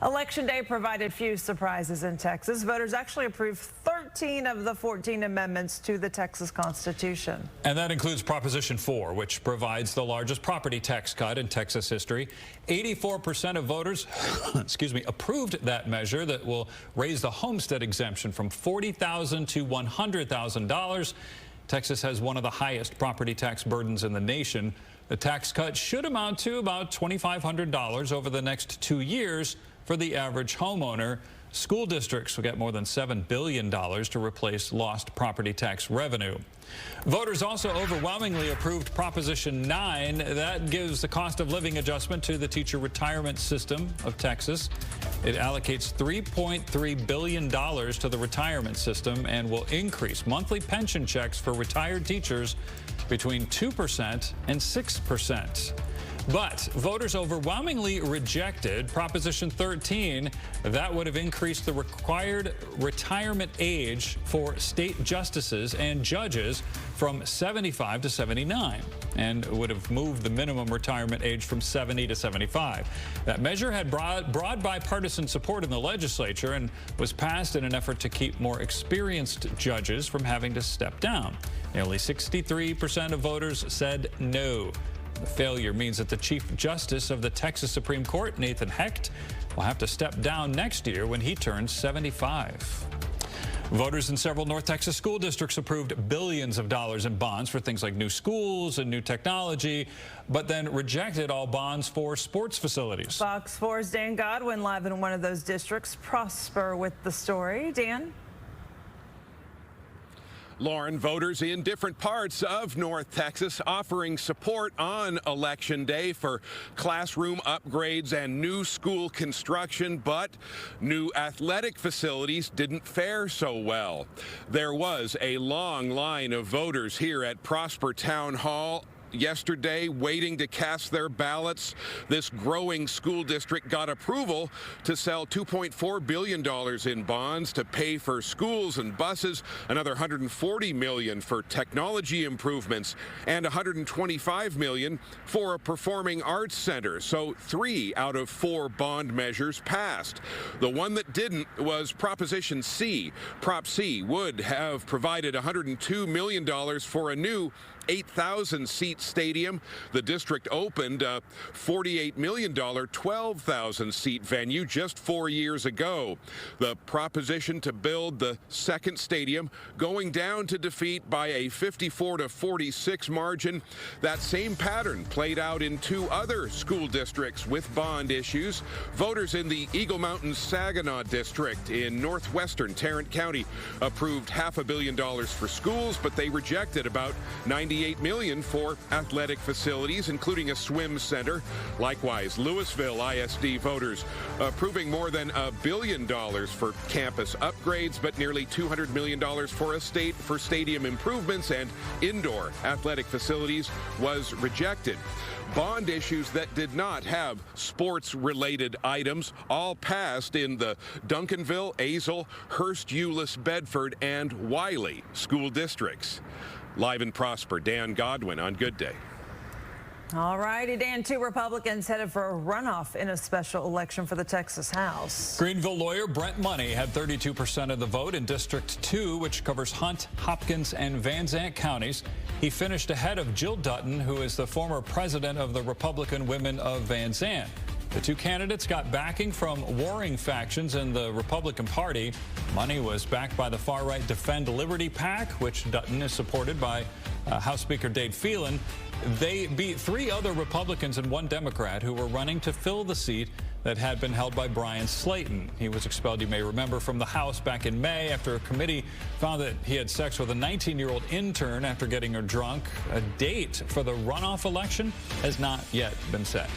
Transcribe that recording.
Election Day provided few surprises in Texas. Voters actually approved 13 of the 14 amendments to the Texas Constitution. And that includes Proposition 4, which provides the largest property tax cut in Texas history. 84% of voters approved that measure that will raise the homestead exemption from $40,000 to $100,000. Texas has one of the highest property tax burdens in the nation. The tax cut should amount to about $2,500 over the next 2 years for the average homeowner. School districts will get more than $7 billion to replace lost property tax revenue. Voters also overwhelmingly approved Proposition 9. That gives the cost of living adjustment to the teacher retirement system of Texas. It allocates $3.3 billion to the retirement system and will increase monthly pension checks for retired teachers between 2% and 6%. But voters overwhelmingly rejected Proposition 13. That would have increased the required retirement age for state justices and judges from 75 to 79 and would have moved the minimum retirement age from 70 to 75. That measure had broad bipartisan support in the legislature and was passed in an effort to keep more experienced judges from having to step down. Nearly 63% of voters said no. The failure means that the Chief Justice of the Texas Supreme Court, Nathan Hecht, will have to step down next year when he turns 75. Voters in several North Texas school districts approved billions of dollars in bonds for things like new schools and new technology, but then rejected all bonds for sports facilities. Fox 4's Dan Godwin live in one of those districts. Prosper with the story. Dan? Lauren, voters in different parts of North Texas offering support on Election Day for classroom upgrades and new school construction, but new athletic facilities didn't fare so well. There was a long line of voters here at Prosper Town Hall yesterday waiting to cast their ballots. This growing school district got approval to sell $2.4 billion in bonds to pay for schools and buses, another $140 million for technology improvements, and $125 million for a performing arts center. So 3 out of 4 bond measures passed. The one that didn't was Proposition C. Prop C would have provided $102 million for a new 8,000-seat stadium. The district opened a $48 million, 12,000-seat venue just 4 years ago. The proposition to build the second stadium going down to defeat by a 54-46 margin. That same pattern played out in 2 other school districts with bond issues. Voters in the Eagle Mountain Saginaw district in northwestern Tarrant County approved $500 million for schools, but they rejected about $98 million for athletic facilities, including a swim center. Likewise, Louisville ISD voters approving more than $1 billion for campus upgrades, but nearly $200 million for stadium improvements and indoor athletic facilities was rejected. Bond issues that did not have sports-related items all passed in the Duncanville, Azle, Hearst, Euless, Bedford, and Wiley school districts. Live in Prosper, Dan Godwin on Good Day. All righty, Dan. 2 Republicans headed for a runoff in a special election for the Texas House. Greenville lawyer Brent Money had 32% of the vote in District 2, which covers Hunt, Hopkins, and Van Zant counties. He finished ahead of Jill Dutton, who is the former president of the Republican Women of Van Zant. The 2 candidates got backing from warring factions in the Republican Party. Money was backed by the far-right Defend Liberty PAC, which Dutton is supported by House Speaker Dade Phelan. They beat 3 other Republicans and 1 Democrat who were running to fill the seat that had been held by Brian Slayton. He was expelled, you may remember, from the House back in May after a committee found that he had sex with a 19-year-old intern after getting her drunk. A date for the runoff election has not yet been set.